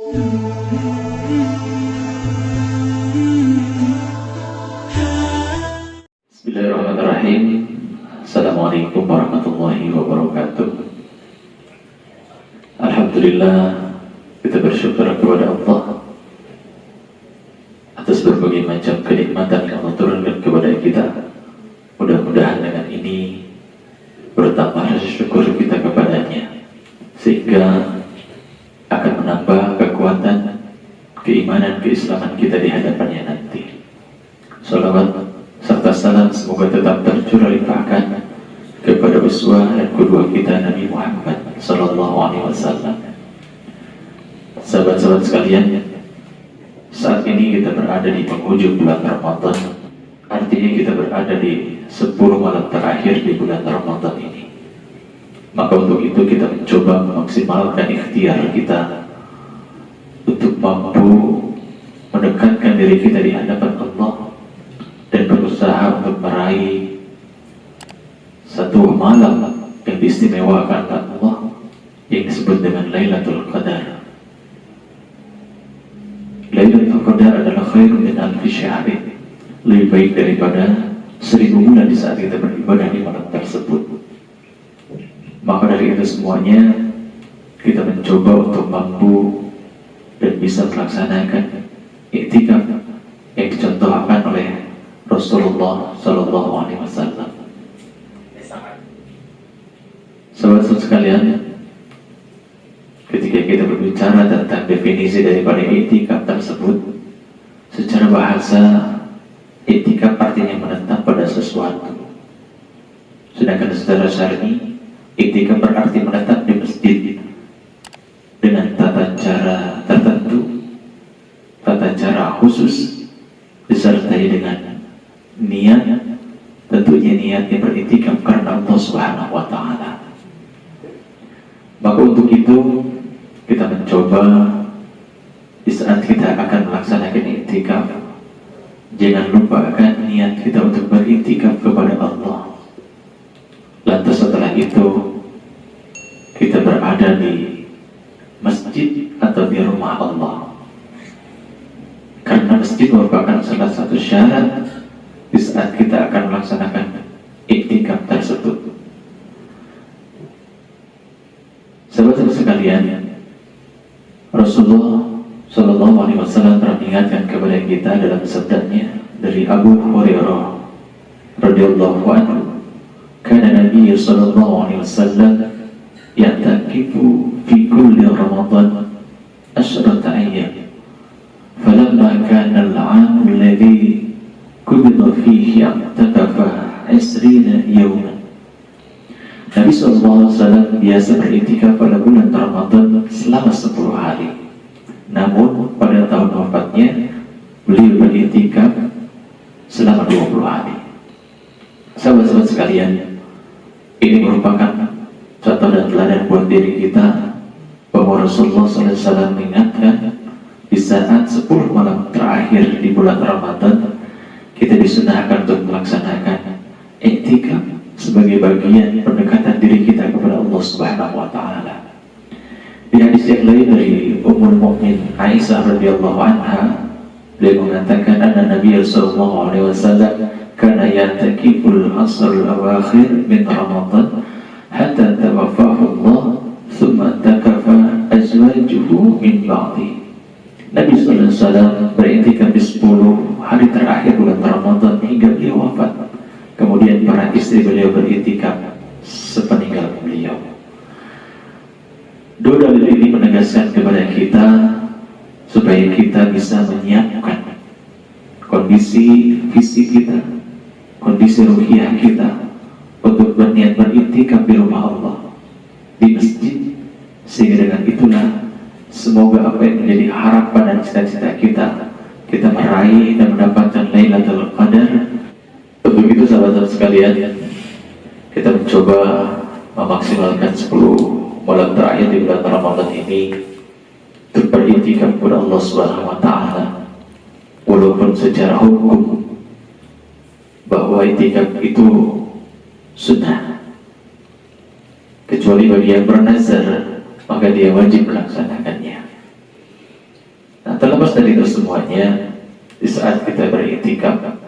Bismillahirrahmanirrahim. Assalamualaikum warahmatullahi wabarakatuh. Alhamdulillah, kita bersyukur kepada Allah atas berbagai macam kenikmatan yang Allah turunkan kepada kita. Mudah-mudahan dengan ini bertambah rasa syukur kita kepadanya, sehingga akan menambah kekuatan keimanan, keislaman kita di hadapannya nanti. Salawat serta salam semoga tetap tercurah limpahkan kepada uswah dan qudwah kita Nabi Muhammad sallallahu alaihi wasallam. Sahabat-sahabat sekalian, saat ini kita berada di penghujung bulan Ramadan. Artinya kita berada di 10 malam terakhir di bulan Ramadan ini. Maka untuk itu kita mencoba memaksimalkan ikhtiar kita untuk mampu mendekatkan diri kita di hadapan Allah dan berusaha untuk meraih satu malam yang diistimewakan oleh Allah yang disebut dengan Lailatul Qadar. Lailatul Qadar adalah khairun min alfi syahrin, lebih baik daripada 1000 bulan di saat kita beribadah di malam tersebut. Maka dari itu semuanya kita mencoba untuk mampu dan bisa melaksanakan iktikaf yang dicontohkan oleh Rasulullah Sallallahu Alaihi Wasallam. Sahabat-sahabat sekalian, ketika kita berbicara tentang definisi daripada iktikaf tersebut, secara bahasa iktikaf artinya menetap pada sesuatu. Sedangkan secara syar'i, iktikaf berarti menetap di masjid dengan tata cara tertentu, tata cara khusus, disertai dengan niat, tentunya niatnya beriktikaf karena Allah Subhanahu wa Ta'ala. Maka untuk itu kita mencoba di saat kita akan melaksanakan iktikaf, jangan lupakan niat kita untuk beriktikaf kepada Allah. Lantas setelah itu kita berada di masjid atau di rumah Allah, karena masjid merupakan salah satu syarat di saat kita akan melaksanakan iktikaf tersebut. Sahabat-sahabat sekalian, Rasulullah Shallallahu Alaihi Wasallam pernah mengingatkan kepada kita dalam sabdanya dari Abu Hurairah radhiyallahu anhu, kana Nabi Shallallahu Alaihi Wasallam ya'takifu fi kulli Ramadan 10 ayyam, falamma kana al-'am alladhi qubida fihi i'takafa 20 yawman. Nabi SAW biasa beriktikaf pada bulan Ramadan selama 10 hari. Namun pada tahun wafatnya beliau beriktikaf selama 20 hari. Sahabat-sahabat sekalian, ini merupakan contoh dan teladan buat diri kita bahwa Rasulullah SAW mengingatkan di saat 10 malam terakhir di bulan Ramadan kita disunahkan untuk melaksanakan iktikaf sebagai bagian pendekatan diri kita kepada Allah Subhanahu wa Ta'ala. Di hadis yang lain dari Ummul Mukminin Aisyah radhiyallahu anha, beliau mengatakan anna Nabi sallallahu alaihi wasallam kana ya'takiful asr al-awakhir min Ramadan hatta tawaffahu Allah, thumma takafa azwajuhu min ba'di. Nabi sallallahu alaihi wasallam beriktikaf di 10 hari terakhir bulan Ramadan hingga beliau wafat. Kemudian para istri beliau beriktikaf sepeninggal beliau. Dua dalil ini menegaskan kepada kita supaya kita bisa menyiapkan kondisi fisik kita, kondisi ruhiyah kita untuk berniat beriktikaf di rumah Allah, di masjid, sehingga dengan itulah semoga apa yang menjadi harapan dan cita-cita kita meraih dan mendapatkan Lailatul Qadar. Untuk itu sahabat-sahabat sekalian, kita mencoba memaksimalkan 10 malam terakhir di bulan Ramadan ini untuk beriktikaf kepada Allah Subhanahu wa Ta'ala. Walaupun secara hukum bahwa iktikaf itu sunnah, kecuali bagi yang bernazar maka dia wajib melaksanakannya. dari itu semuanya, di saat kita beriktikaf,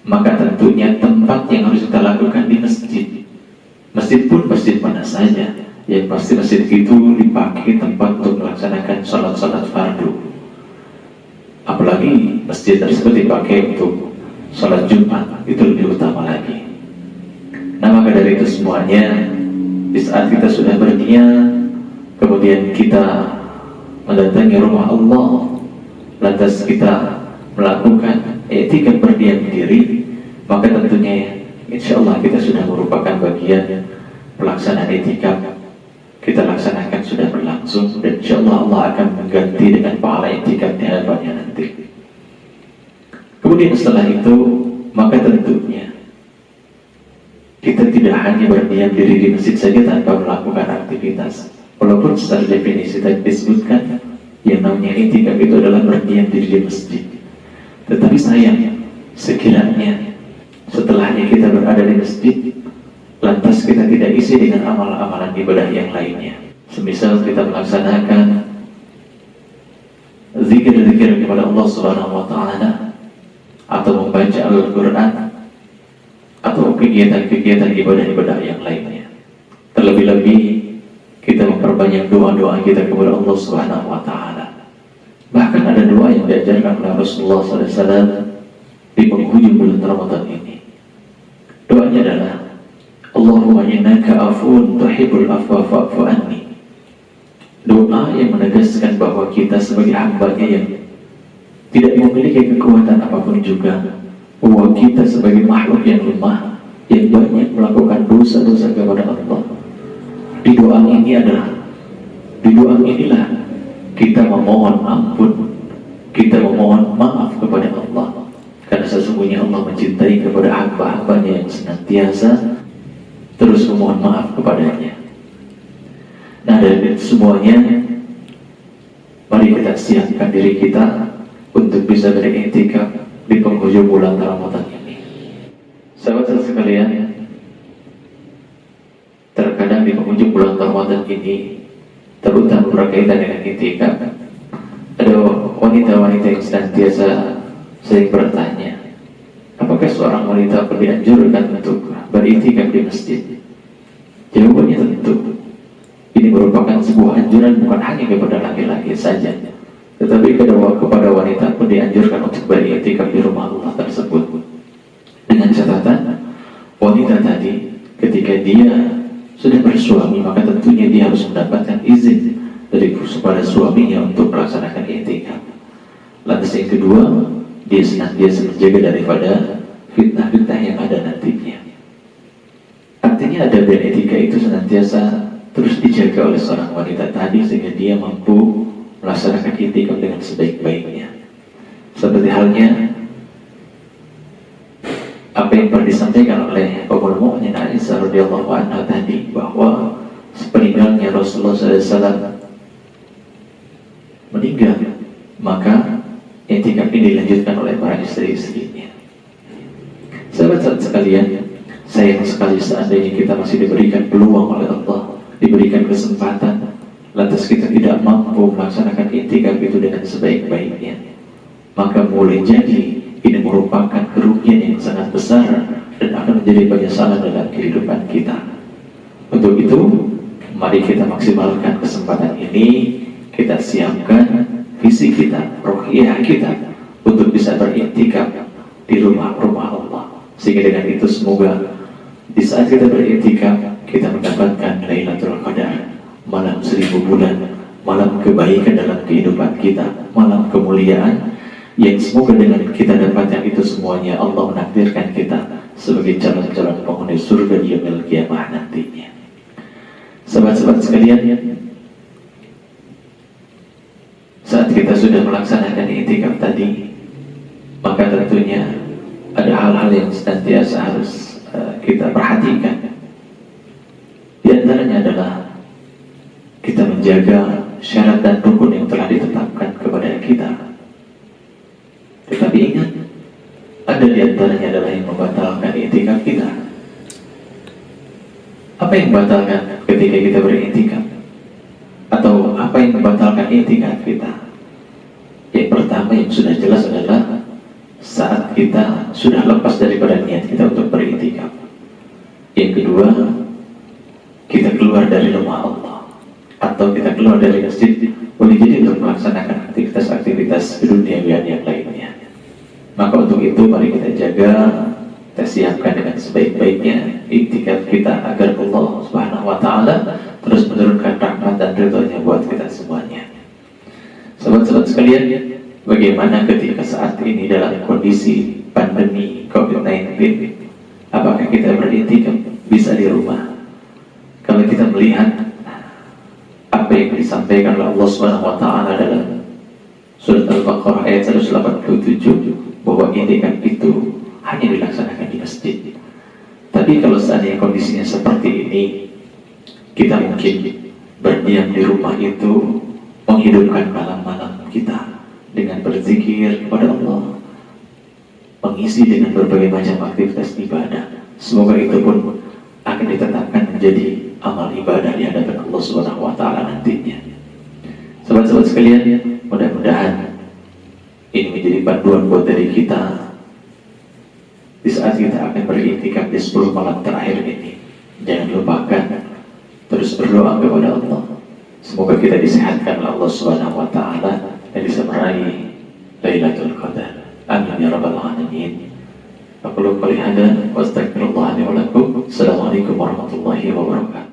maka tentunya tempat yang harus kita lakukan di masjid. Masjid pun masjid mana saja, yang pasti masjid itu dipakai tempat untuk melaksanakan sholat-sholat fardu. Apalagi masjid tersebut dipakai untuk sholat Jumat, itu lebih utama lagi. Nah, maka dari itu semuanya, di saat kita sudah berniat, kemudian kita mendatangi rumah Allah, lantas kita melakukan i'tikaf berdiam diri, maka tentunya insya Allah kita sudah merupakan bagian pelaksanaan i'tikaf. Kita laksanakan sudah berlangsung, dan insya Allah Allah akan mengganti dengan pahala i'tikaf di hadapannya nanti. Kemudian setelah itu, maka tentunya kita tidak hanya berdiam diri di masjid saja tanpa melakukan aktivitas. Walaupun secara definisi tadi disebutkan yang namanya i'tikaf itu adalah berdiam diri di masjid. Tetapi sayangnya, sekiranya setelahnya kita berada di masjid, lantas kita tidak isi dengan amalan-amalan ibadah yang lainnya. Semisal kita melaksanakan zikir-zikir kepada Allah Subhanahu wa Ta'ala, atau membaca Al-Quran, atau kegiatan-kegiatan ibadah-ibadah yang lainnya. Terlebih-lebih kita memperbanyak doa-doa kita kepada Allah Subhanahu wa Ta'ala. Bahkan ada doa yang diajarkan oleh Rasulullah SAW di penghujung bulan Ramadan ini. Doanya adalah Allahumma innaka afuun tuhibbul afwa fa'fu anni. Doa yang menegaskan bahwa kita sebagai hamba-Nya yang tidak memiliki kekuatan apapun juga, bahwa kita sebagai makhluk yang lemah, yang banyak melakukan dosa-dosa kepada Allah. Di doa inilah kita memohon ampun, kita memohon maaf kepada Allah, karena sesungguhnya Allah mencintai kepada hamba-hambanya yang senantiasa terus memohon maaf kepadanya. Nah, dari semuanya, mari kita siapkan diri kita untuk bisa beriktikaf di penghujung bulan Ramadan ini. Sahabat sekalian, terkadang di penghujung bulan Ramadan ini, terutama berkaitan dengan i'tikaf, ada wanita-wanita yang senantiasa sering bertanya, apakah seorang wanita perlu dianjurkan untuk beriktikaf di masjid? Jawabannya tentu, ini merupakan sebuah anjuran bukan hanya kepada laki-laki saja, tetapi kepada wanita pun dianjurkan untuk beriktikaf di rumah Allah tersebut. Dengan catatan, wanita tadi ketika dia sudah bersuami, maka tentunya dia harus mendapatkan izin dari kepada suaminya untuk melaksanakan i'tikaf. Lantas yang kedua, dia senantiasa menjaga daripada fitnah-fitnah yang ada nantinya. Artinya adab dan etika itu senantiasa terus dijaga oleh seorang wanita tadi, sehingga dia mampu melaksanakan i'tikaf dengan sebaik-baiknya. Seperti halnya apa yang pernah disampaikan oleh Ummul Mukminin Aisyah radhiyallahu anha tadi, bahwa sepeninggalnya Rasulullah SAW meninggal, maka i'tikaf ini dilanjutkan oleh para istri-istrinya. Sahabat sekalian, sayang sekali seandainya kita masih diberikan peluang oleh Allah, diberikan kesempatan, lantas kita tidak mampu melaksanakan i'tikaf itu dengan sebaik-baiknya, maka boleh jadi ini merupakan kerugian yang sangat besar dan akan menjadi penyesalan dalam kehidupan kita. Untuk itu, mari kita maksimalkan kesempatan ini, kita siapkan visi kita, ruhiyah kita untuk bisa beriktikaf di rumah-rumah Allah. Sehingga dengan itu semoga di saat kita beriktikaf, kita mendapatkan Lailatul Qadar, malam 1000 bulan, malam kebaikan dalam kehidupan kita, malam kemuliaan, yang semoga dengan kita dapatkan itu semuanya Allah menakdirkan kita sebagai calon-calon penghuni surga di yaumil qiyamah nantinya. Sahabat-sahabat sekalian, saat kita sudah melaksanakan i'tikaf tadi, maka tentunya ada hal-hal yang senantiasa harus kita perhatikan. Di antaranya adalah kita menjaga syarat dan rukun yang telah ditetapkan kepada kita. Tetapi ingat, ada di antaranya adalah yang membatalkan i'tikaf kita. Apa yang membatalkan ketika kita beriktikaf? Atau apa yang membatalkan i'tikaf kita? Yang pertama, pertama yang sudah jelas adalah saat kita sudah lepas daripada niat kita untuk beriktikaf. Yang kedua, kita keluar dari rumah Allah atau kita keluar dari masjid, boleh jadi untuk melaksanakan aktivitas-aktivitas keduniawian yang lainnya. Maka untuk itu mari kita jaga, kita siapkan dengan sebaik-baiknya iktikaf kita agar Allah Subhanahu wa taala terus menurunkan rahmat dan ridhonya buat kita semuanya. Sahabat-sahabat sekalian, bagaimana ketika saat ini dalam kondisi pandemi COVID-19, apakah kita beriktikaf bisa di rumah? Kalau kita melihat apa yang disampaikan oleh Allah Subhanahu wa taala dalam surat Al-Baqarah ayat 187, bahwa iktikaf itu hanya dilaksanakan di masjid. Tapi kalau seandainya kondisinya seperti ini, kita mungkin berdiam di rumah itu menghidupkan malam-malam kita dengan berzikir kepada Allah, mengisi dengan berbagai macam aktivitas ibadah. Semoga itu pun akan ditetapkan menjadi amal ibadah di hadapan Allah Subhanahu wa taala nantinya. Sahabat-sahabat sekalian, mudah-mudahan ini menjadi panduan buat diri kita di saat kita akan beriktikaf di 10 malam terakhir ini. Jangan lupakan terus berdoa kepada Allah. Semoga kita disehatkan oleh Allah Subhanahu wa taala dan bisa meraih Lailatul Qadar. Amin ya rabbal alamin. Aku qouli hadza wa astaghfirullah li wa lakum. Assalamualaikum warahmatullahi wabarakatuh.